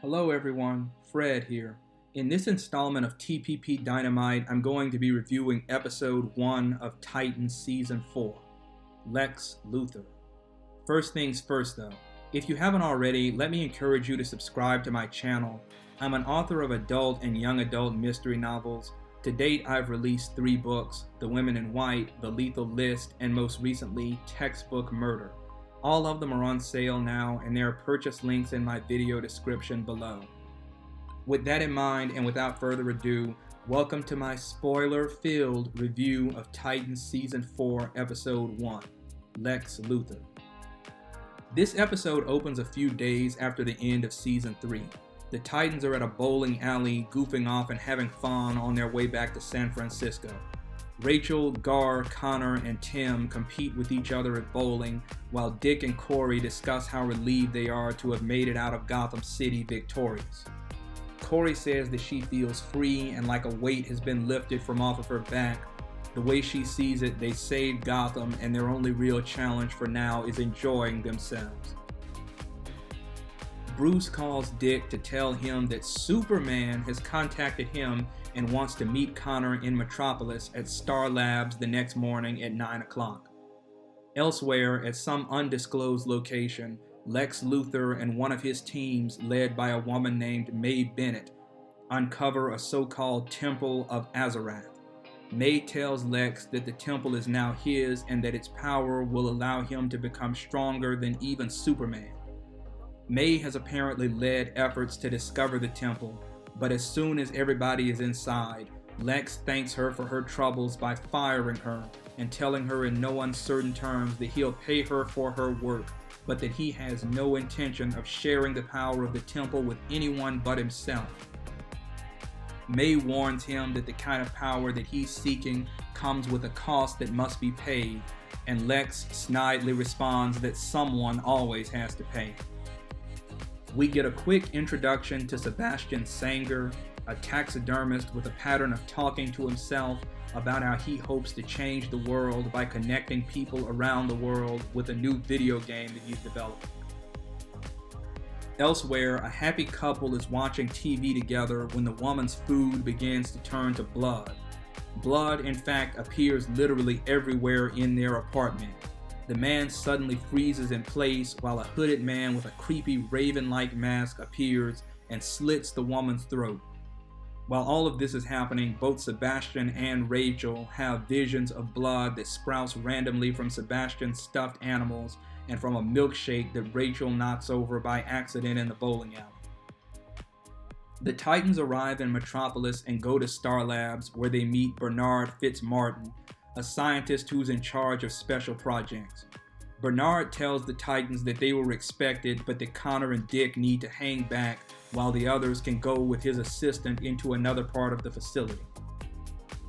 Hello everyone, Fred here. In this installment of TPP Dynamite, I'm going to be reviewing episode 1 of Titans Season 4, Lex Luthor. First things first though, if you haven't already, let me encourage you to subscribe to my channel. I'm an author of adult and young adult mystery novels. To date, I've released 3 books, The Women in White, The Lethal List, and most recently, Textbook Murder. All of them are on sale now, and there are purchase links in my video description below. With that in mind, and without further ado, welcome to my spoiler-filled review of Titans Season 4, Episode 1, Lex Luthor. This episode opens a few days after the end of Season 3. The Titans are at a bowling alley, goofing off and having fun on their way back to San Francisco. Rachel, Gar, Connor, and Tim compete with each other at bowling, while Dick and Corey discuss how relieved they are to have made it out of Gotham City victorious. Corey says that she feels free and like a weight has been lifted from off of her back. The way she sees it, they saved Gotham, and their only real challenge for now is enjoying themselves. Bruce calls Dick to tell him that Superman has contacted him and wants to meet Connor in Metropolis at Star Labs the next morning at 9 o'clock. Elsewhere, at some undisclosed location, Lex Luthor and one of his teams, led by a woman named May Bennett, uncover a so-called Temple of Azarath. May tells Lex that the temple is now his and that its power will allow him to become stronger than even Superman. May has apparently led efforts to discover the temple, but as soon as everybody is inside, Lex thanks her for her troubles by firing her and telling her in no uncertain terms that he'll pay her for her work, but that he has no intention of sharing the power of the temple with anyone but himself. May warns him that the kind of power that he's seeking comes with a cost that must be paid, and Lex snidely responds that someone always has to pay. We get a quick introduction to Sebastian Sanger, a taxidermist with a pattern of talking to himself about how he hopes to change the world by connecting people around the world with a new video game that he's developing. Elsewhere, a happy couple is watching TV together when the woman's food begins to turn to blood. Blood, in fact, appears literally everywhere in their apartment. The man suddenly freezes in place while a hooded man with a creepy raven-like mask appears and slits the woman's throat. While all of this is happening, both Sebastian and Rachel have visions of blood that sprouts randomly from Sebastian's stuffed animals and from a milkshake that Rachel knocks over by accident in the bowling alley. The Titans arrive in Metropolis and go to Star Labs, where they meet Bernard Fitzmartin, a scientist who's in charge of special projects. Bernard tells the Titans that they were expected, but that Connor and Dick need to hang back while the others can go with his assistant into another part of the facility.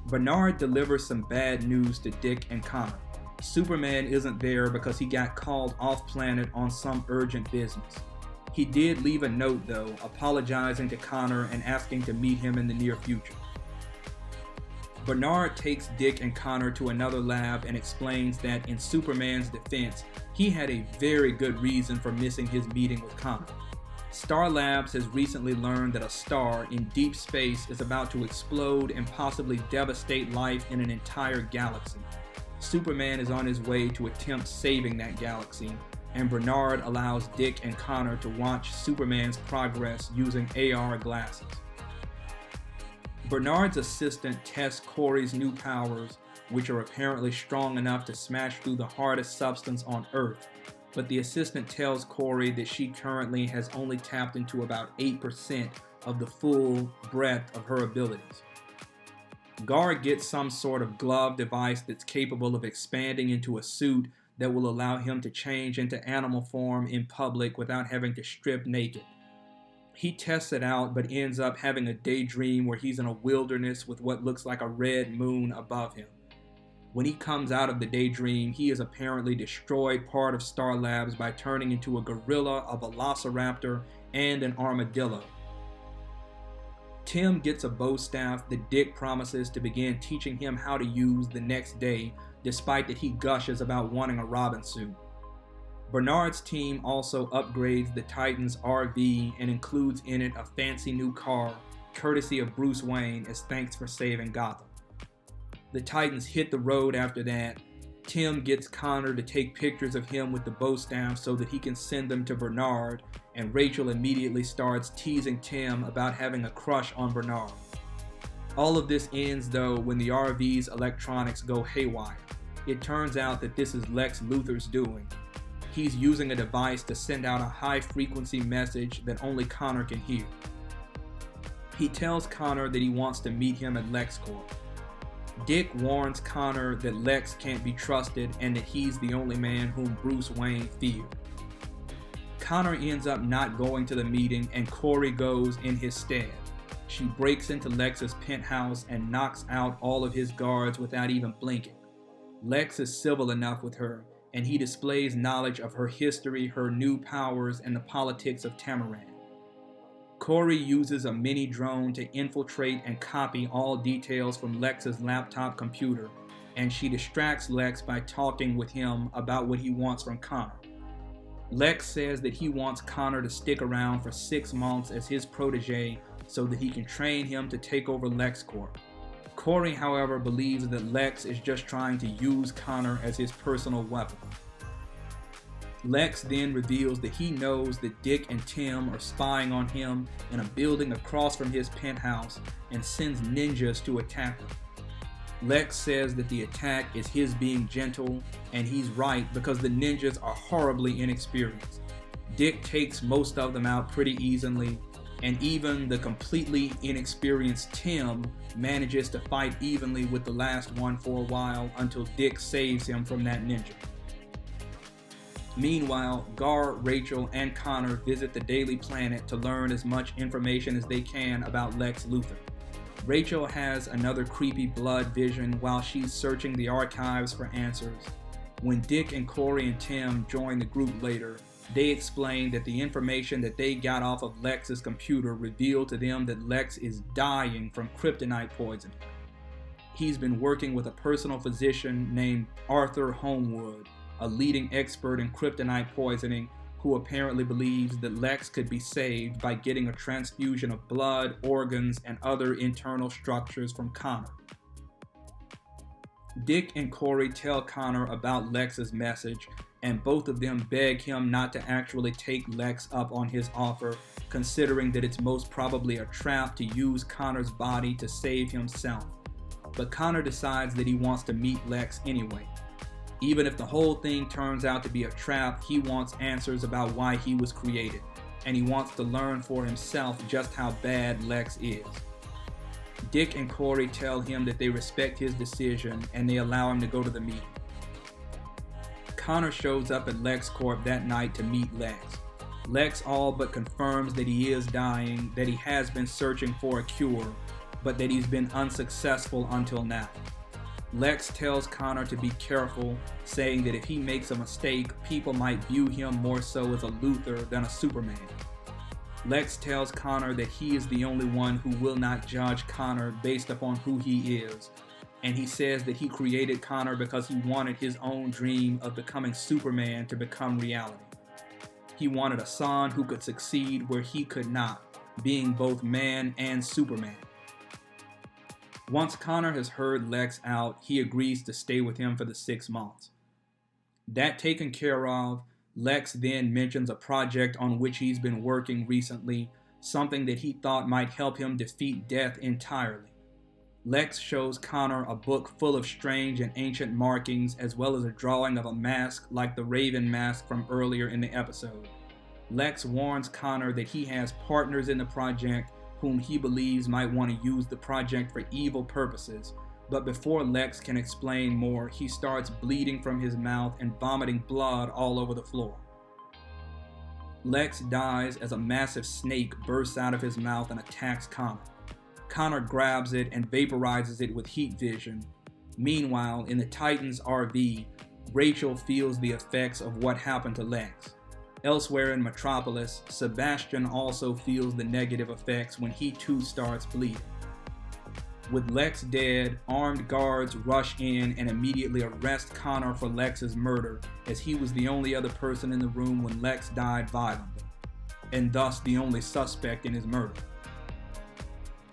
Bernard delivers some bad news to Dick and Connor. Superman isn't there because he got called off-planet on some urgent business. He did leave a note though, apologizing to Connor and asking to meet him in the near future. Bernard takes Dick and Connor to another lab and explains that in Superman's defense, he had a very good reason for missing his meeting with Connor. Star Labs has recently learned that a star in deep space is about to explode and possibly devastate life in an entire galaxy. Superman is on his way to attempt saving that galaxy, and Bernard allows Dick and Connor to watch Superman's progress using AR glasses. Bernard's assistant tests Corey's new powers, which are apparently strong enough to smash through the hardest substance on Earth, but the assistant tells Corey that she currently has only tapped into about 8% of the full breadth of her abilities. Gar gets some sort of glove device that's capable of expanding into a suit that will allow him to change into animal form in public without having to strip naked. He tests it out, but ends up having a daydream where he's in a wilderness with what looks like a red moon above him. When he comes out of the daydream, he has apparently destroyed part of Star Labs by turning into a gorilla, a velociraptor, and an armadillo. Tim gets a bow staff that Dick promises to begin teaching him how to use the next day, despite that he gushes about wanting a Robin suit. Bernard's team also upgrades the Titan's RV and includes in it a fancy new car, courtesy of Bruce Wayne, as thanks for saving Gotham. The Titans hit the road after that. Tim gets Connor to take pictures of him with the bow staff so that he can send them to Bernard, and Rachel immediately starts teasing Tim about having a crush on Bernard. All of this ends though when the RV's electronics go haywire. It turns out that this is Lex Luthor's doing. He's using a device to send out a high-frequency message that only Connor can hear. He tells Connor that he wants to meet him at LexCorp. Dick warns Connor that Lex can't be trusted and that he's the only man whom Bruce Wayne feared. Connor ends up not going to the meeting and Corey goes in his stead. She breaks into Lex's penthouse and knocks out all of his guards without even blinking. Lex is civil enough with her, and he displays knowledge of her history, her new powers, and the politics of Tamaran. Corey uses a mini drone to infiltrate and copy all details from Lex's laptop computer, and she distracts Lex by talking with him about what he wants from Connor. Lex says that he wants Connor to stick around for 6 months as his protege so that he can train him to take over LexCorp. Corey, however, believes that Lex is just trying to use Connor as his personal weapon. Lex then reveals that he knows that Dick and Tim are spying on him in a building across from his penthouse and sends ninjas to attack him. Lex says that the attack is his being gentle, and he's right because the ninjas are horribly inexperienced. Dick takes most of them out pretty easily, and even the completely inexperienced Tim manages to fight evenly with the last one for a while until Dick saves him from that ninja. Meanwhile, Gar, Rachel, and Connor visit the Daily Planet to learn as much information as they can about Lex Luthor. Rachel has another creepy blood vision while she's searching the archives for answers. When Dick and Corey and Tim join the group later, they explain that the information that they got off of Lex's computer revealed to them that Lex is dying from kryptonite poisoning. He's been working with a personal physician named Arthur Homewood, a leading expert in kryptonite poisoning, who apparently believes that Lex could be saved by getting a transfusion of blood, organs, and other internal structures from Connor. Dick and Corey tell Connor about Lex's message, and both of them beg him not to actually take Lex up on his offer, considering that it's most probably a trap to use Connor's body to save himself. But Connor decides that he wants to meet Lex anyway. Even if the whole thing turns out to be a trap, he wants answers about why he was created, and he wants to learn for himself just how bad Lex is. Dick and Corey tell him that they respect his decision, and they allow him to go to the meeting. Connor shows up at LexCorp that night to meet Lex. Lex all but confirms that he is dying, that he has been searching for a cure, but that he's been unsuccessful until now. Lex tells Connor to be careful, saying that if he makes a mistake, people might view him more so as a Luthor than a Superman. Lex tells Connor that he is the only one who will not judge Connor based upon who he is, and he says that he created Connor because he wanted his own dream of becoming Superman to become reality. He wanted a son who could succeed where he could not, being both man and Superman. Once Connor has heard Lex out, he agrees to stay with him for the 6 months. That taken care of, Lex then mentions a project on which he's been working recently, something that he thought might help him defeat death entirely. Lex shows Connor a book full of strange and ancient markings, as well as a drawing of a mask like the Raven mask from earlier in the episode. Lex warns Connor that he has partners in the project whom he believes might want to use the project for evil purposes, but before Lex can explain more, he starts bleeding from his mouth and vomiting blood all over the floor. Lex dies as a massive snake bursts out of his mouth and attacks Connor. Connor grabs it and vaporizes it with heat vision. Meanwhile, in the Titan's RV, Rachel feels the effects of what happened to Lex. Elsewhere in Metropolis, Sebastian also feels the negative effects when he too starts bleeding. With Lex dead, armed guards rush in and immediately arrest Connor for Lex's murder, as he was the only other person in the room when Lex died violently, and thus the only suspect in his murder.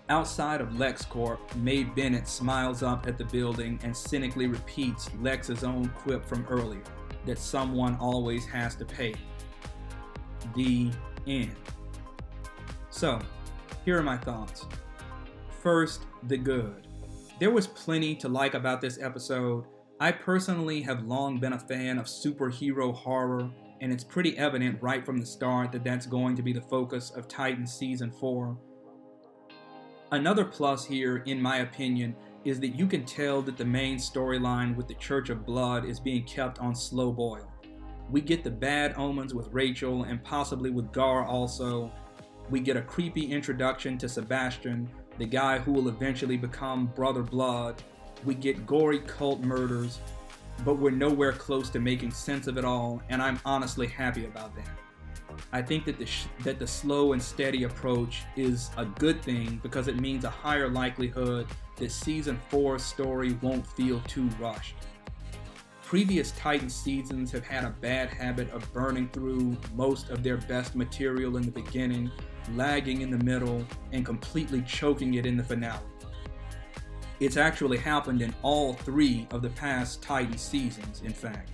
Outside of LexCorp, Mae Bennett smiles up at the building and cynically repeats Lex's own quip from earlier, that someone always has to pay. The end. So, here are my thoughts. First, the good. There was plenty to like about this episode. I personally have long been a fan of superhero horror, and it's pretty evident right from the start that that's going to be the focus of Titans Season 4. Another plus here, in my opinion, is that you can tell that the main storyline with the Church of Blood is being kept on slow boil. We get the bad omens with Rachel and possibly with Gar also. We get a creepy introduction to Sebastian, the guy who will eventually become Brother Blood. We get gory cult murders, but we're nowhere close to making sense of it all, and I'm honestly happy about that. I think that the slow and steady approach is a good thing because it means a higher likelihood that Season 4's story won't feel too rushed. Previous Titan seasons have had a bad habit of burning through most of their best material in the beginning, lagging in the middle, and completely choking it in the finale. It's actually happened in all 3 of the past Titan seasons, in fact.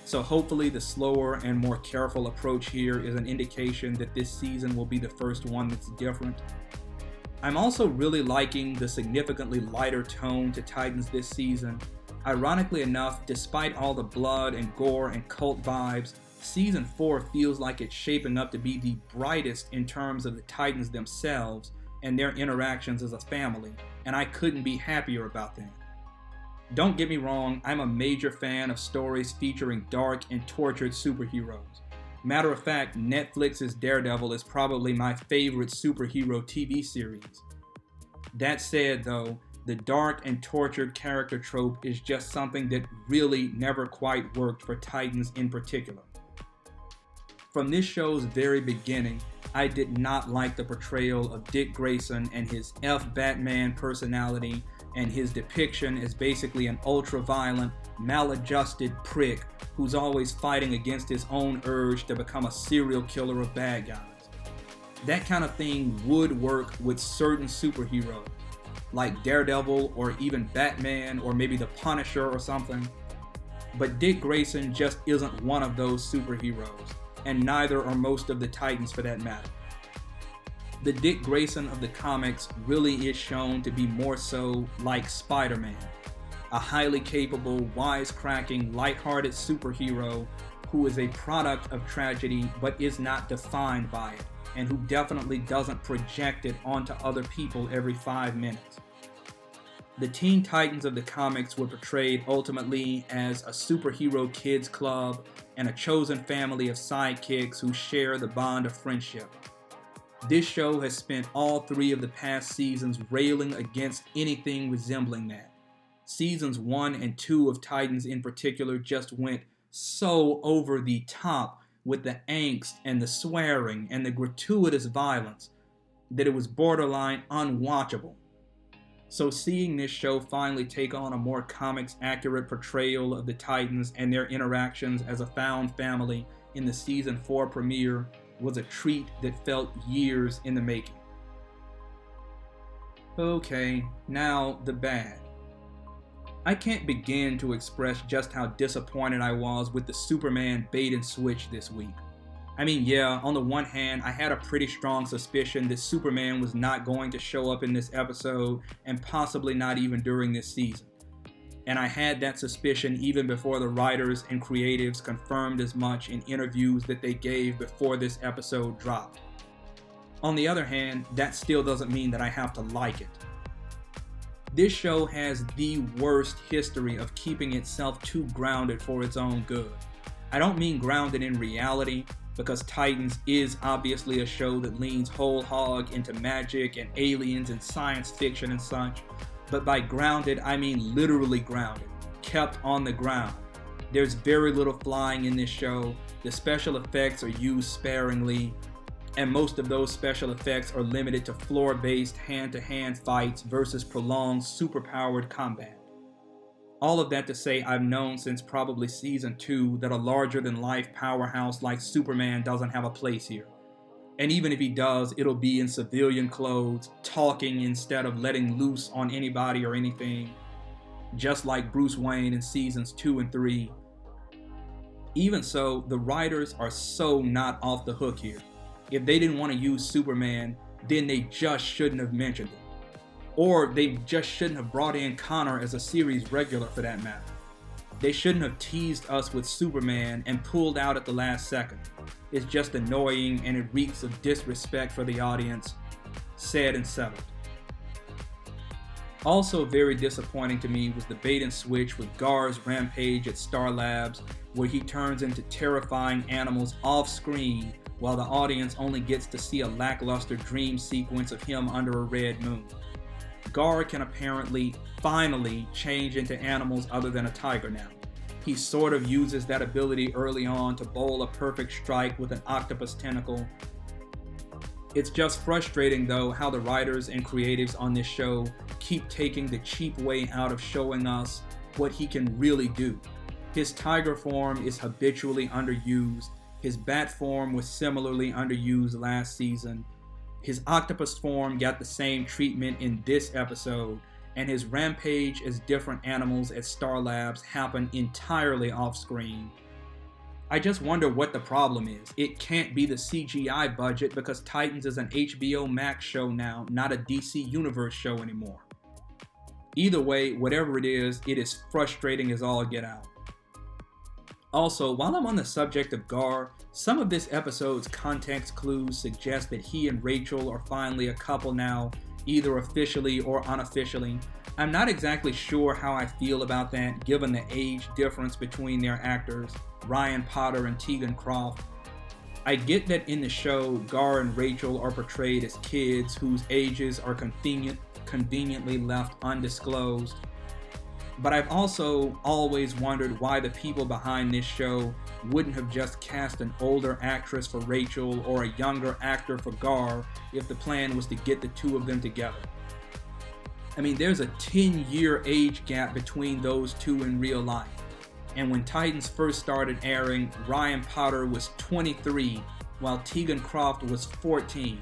So hopefully the slower and more careful approach here is an indication that this season will be the first one that's different. I'm also really liking the significantly lighter tone to Titans this season. Ironically enough, despite all the blood and gore and cult vibes, Season 4 feels like it's shaping up to be the brightest in terms of the Titans themselves and their interactions as a family, and I couldn't be happier about that. Don't get me wrong, I'm a major fan of stories featuring dark and tortured superheroes. Matter of fact, Netflix's Daredevil is probably my favorite superhero TV series. That said though, the dark and tortured character trope is just something that really never quite worked for Titans in particular. From this show's very beginning, I did not like the portrayal of Dick Grayson and his Batman personality and his depiction as basically an ultra-violent, maladjusted prick who's always fighting against his own urge to become a serial killer of bad guys. That kind of thing would work with certain superheroes, like Daredevil or even Batman or maybe the Punisher or something. But Dick Grayson just isn't one of those superheroes, and neither are most of the Titans for that matter. The Dick Grayson of the comics really is shown to be more so like Spider-Man, a highly capable, wisecracking, lighthearted superhero who is a product of tragedy but is not defined by it, and who definitely doesn't project it onto other people every 5 minutes. The Teen Titans of the comics were portrayed ultimately as a superhero kids club and a chosen family of sidekicks who share the bond of friendship. This show has spent all 3 of the past seasons railing against anything resembling that. Seasons 1 and 2 of Titans in particular just went so over the top with the angst and the swearing and the gratuitous violence that it was borderline unwatchable. So seeing this show finally take on a more comics-accurate portrayal of the Titans and their interactions as a found family in the Season 4 premiere was a treat that felt years in the making. Okay, now the bad. I can't begin to express just how disappointed I was with the Superman bait and switch this week. I mean, yeah, on the one hand, I had a pretty strong suspicion that Superman was not going to show up in this episode, and possibly not even during this season. And I had that suspicion even before the writers and creatives confirmed as much in interviews that they gave before this episode dropped. On the other hand, that still doesn't mean that I have to like it. This show has the worst history of keeping itself too grounded for its own good. I don't mean grounded in reality, because Titans is obviously a show that leans whole hog into magic and aliens and science fiction and such, but by grounded I mean literally grounded, kept on the ground. There's very little flying in this show, the special effects are used sparingly, and most of those special effects are limited to floor-based hand-to-hand fights versus prolonged superpowered combat. All of that to say, I've known since probably season 2 that a larger-than-life powerhouse like Superman doesn't have a place here. And even if he does, it'll be in civilian clothes, talking instead of letting loose on anybody or anything, just like Bruce Wayne in seasons 2 and 3. Even so, the writers are so not off the hook here. If they didn't want to use Superman, then they just shouldn't have mentioned him. Or they just shouldn't have brought in Connor as a series regular for that matter. They shouldn't have teased us with Superman and pulled out at the last second. It's just annoying and it reeks of disrespect for the audience. Said and settled. Also very disappointing to me was the bait and switch with Gar's rampage at Star Labs, where he turns into terrifying animals off screen while the audience only gets to see a lackluster dream sequence of him under a red moon. Gar can apparently, finally, change into animals other than a tiger now. He sort of uses that ability early on to bowl a perfect strike with an octopus tentacle. It's just frustrating though how the writers and creatives on this show keep taking the cheap way out of showing us what he can really do. His tiger form is habitually underused. His bat form was similarly underused last season. His octopus form got the same treatment in this episode, and his rampage as different animals at Star Labs happened entirely off screen. I just wonder what the problem is. It can't be the CGI budget because Titans is an HBO Max show now, not a DC Universe show anymore. Either way, whatever it is frustrating as all get out. Also, while I'm on the subject of Gar, some of this episode's context clues suggest that he and Rachel are finally a couple now, either officially or unofficially. I'm not exactly sure how I feel about that, given the age difference between their actors, Ryan Potter and Tegan Croft. I get that in the show, Gar and Rachel are portrayed as kids whose ages are conveniently left undisclosed. But I've also always wondered why the people behind this show wouldn't have just cast an older actress for Rachel or a younger actor for Gar if the plan was to get the two of them together. I mean, there's a 10-year age gap between those two in real life. And when Titans first started airing, Ryan Potter was 23, while Tegan Croft was 14.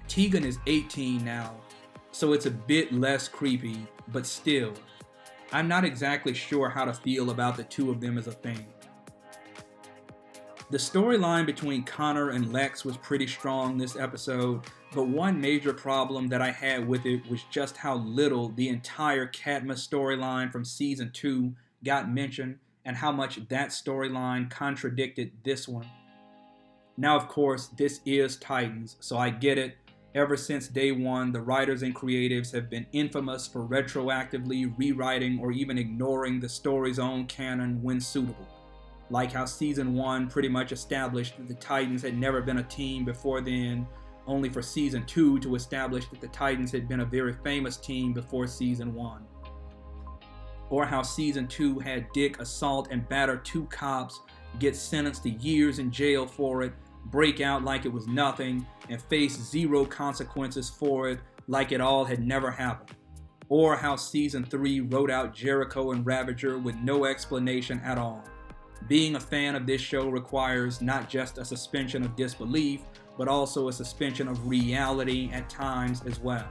Tegan is 18 now, so it's a bit less creepy, but still. I'm not exactly sure how to feel about the two of them as a thing. The storyline between Connor and Lex was pretty strong this episode, but one major problem that I had with it was just how little the entire Cadmus storyline from season 2 got mentioned and how much that storyline contradicted this one. Now, of course, this is Titans, so I get it. Ever since day one, the writers and creatives have been infamous for retroactively rewriting or even ignoring the story's own canon when suitable. Like how season 1 pretty much established that the Titans had never been a team before then, only for season 2 to establish that the Titans had been a very famous team before season 1. Or how season 2 had Dick assault and batter 2 cops, get sentenced to years in jail for it, break out like it was nothing, and face 0 consequences for it like it all had never happened. Or how season 3 wrote out Jericho and Ravager with no explanation at all. Being a fan of this show requires not just a suspension of disbelief, but also a suspension of reality at times as well.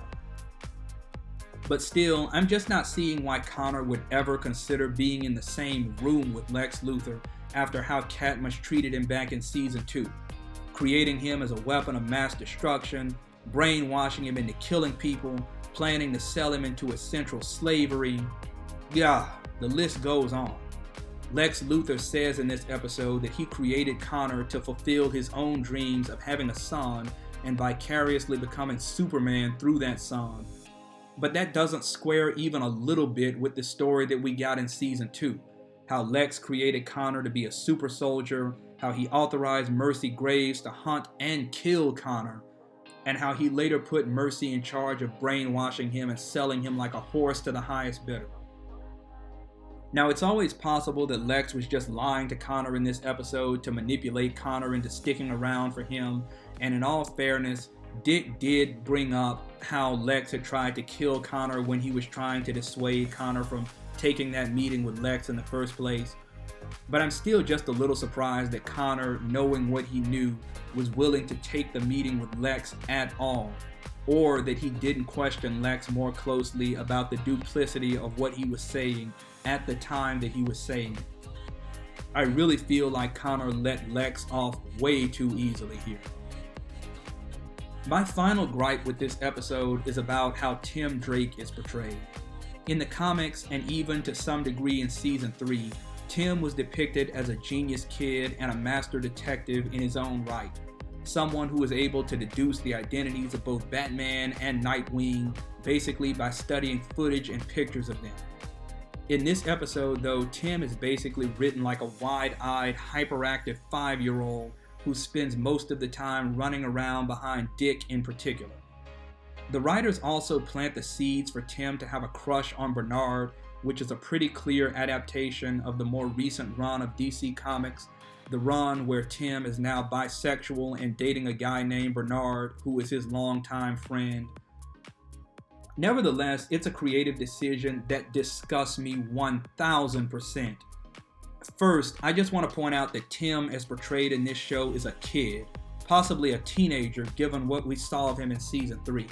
But still, I'm just not seeing why Connor would ever consider being in the same room with Lex Luthor after how Cadmus treated him back in season 2. Creating him as a weapon of mass destruction, brainwashing him into killing people, planning to sell him into essential slavery. Yeah, the list goes on. Lex Luthor says in this episode that he created Connor to fulfill his own dreams of having a son and vicariously becoming Superman through that son. But that doesn't square even a little bit with the story that we got in season 2. How Lex created Connor to be a super soldier, how he authorized Mercy Graves to hunt and kill Connor, and how he later put Mercy in charge of brainwashing him and selling him like a horse to the highest bidder. Now, it's always possible that Lex was just lying to Connor in this episode to manipulate Connor into sticking around for him, and in all fairness, Dick did bring up how Lex had tried to kill Connor when he was trying to dissuade Connor from taking that meeting with Lex in the first place. But I'm still just a little surprised that Connor, knowing what he knew, was willing to take the meeting with Lex at all, or that he didn't question Lex more closely about the duplicity of what he was saying at the time that he was saying it. I really feel like Connor let Lex off way too easily here. My final gripe with this episode is about how Tim Drake is portrayed. In the comics, and even to some degree in Season 3, Tim was depicted as a genius kid and a master detective in his own right. Someone who was able to deduce the identities of both Batman and Nightwing, basically by studying footage and pictures of them. In this episode, though, Tim is basically written like a wide-eyed, hyperactive 5-year-old who spends most of the time running around behind Dick in particular. The writers also plant the seeds for Tim to have a crush on Bernard, which is a pretty clear adaptation of the more recent run of DC Comics, the run where Tim is now bisexual and dating a guy named Bernard, who is his longtime friend. Nevertheless, it's a creative decision that disgusts me 1000%. First, I just want to point out that Tim, as portrayed in this show, is a kid, possibly a teenager given what we saw of him in Season 3.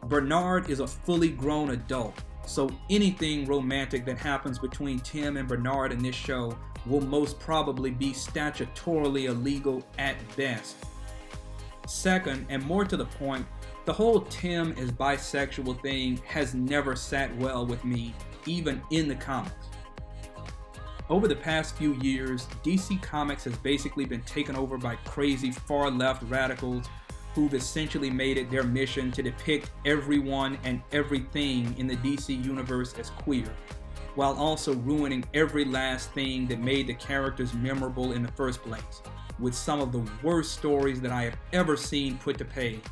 Bernard is a fully grown adult, so anything romantic that happens between Tim and Bernard in this show will most probably be statutorily illegal at best. Second, and more to the point, the whole Tim is bisexual thing has never sat well with me, even in the comics. Over the past few years, DC Comics has basically been taken over by crazy far-left radicals who've essentially made it their mission to depict everyone and everything in the DC universe as queer, while also ruining every last thing that made the characters memorable in the first place, with some of the worst stories that I have ever seen put to page.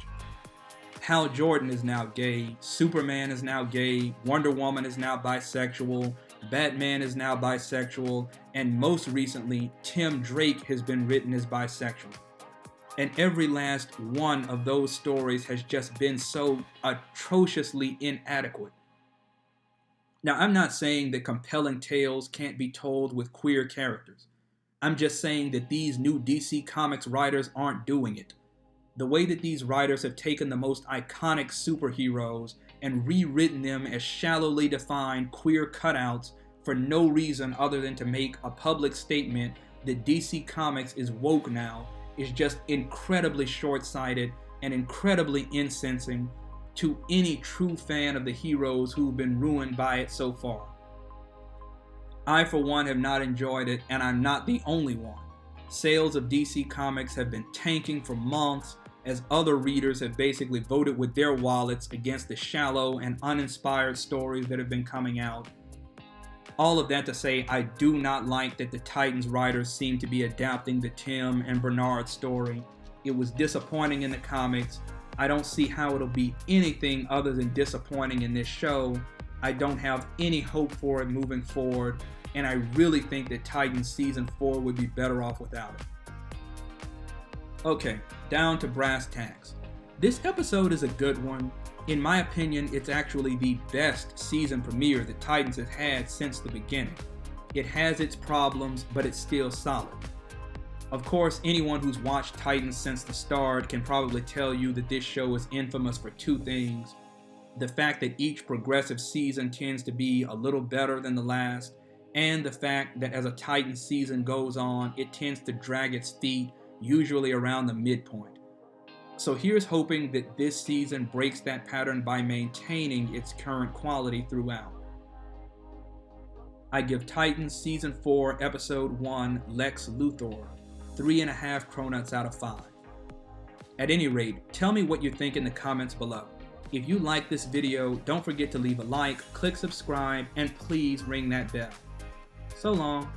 Hal Jordan is now gay, Superman is now gay, Wonder Woman is now bisexual, Batman is now bisexual, and most recently, Tim Drake has been written as bisexual. And every last one of those stories has just been so atrociously inadequate. Now, I'm not saying that compelling tales can't be told with queer characters. I'm just saying that these new DC Comics writers aren't doing it. The way that these writers have taken the most iconic superheroes and rewritten them as shallowly defined queer cutouts for no reason other than to make a public statement that DC Comics is woke now is just incredibly short-sighted and incredibly incensing to any true fan of the heroes who've been ruined by it so far. I, for one, have not enjoyed it, and I'm not the only one. Sales of DC Comics have been tanking for months, as other readers have basically voted with their wallets against the shallow and uninspired stories that have been coming out. All of that to say, I do not like that the Titans writers seem to be adapting the Tim and Bernard story. It was disappointing in the comics. I don't see how it'll be anything other than disappointing in this show. I don't have any hope for it moving forward, and I really think that Titans Season 4 would be better off without it. Okay, down to brass tacks. This episode is a good one. In my opinion, it's actually the best season premiere that Titans has had since the beginning. It has its problems, but it's still solid. Of course, anyone who's watched Titans since the start can probably tell you that this show is infamous for two things. The fact that each progressive season tends to be a little better than the last, and the fact that as a Titans season goes on, it tends to drag its feet, usually around the midpoint. So here's hoping that this season breaks that pattern by maintaining its current quality throughout. I give Titans Season 4, Episode 1, Lex Luthor, 3.5 Cronuts out of 5. At any rate, tell me what you think in the comments below. If you like this video, don't forget to leave a like, click subscribe, and please ring that bell. So long.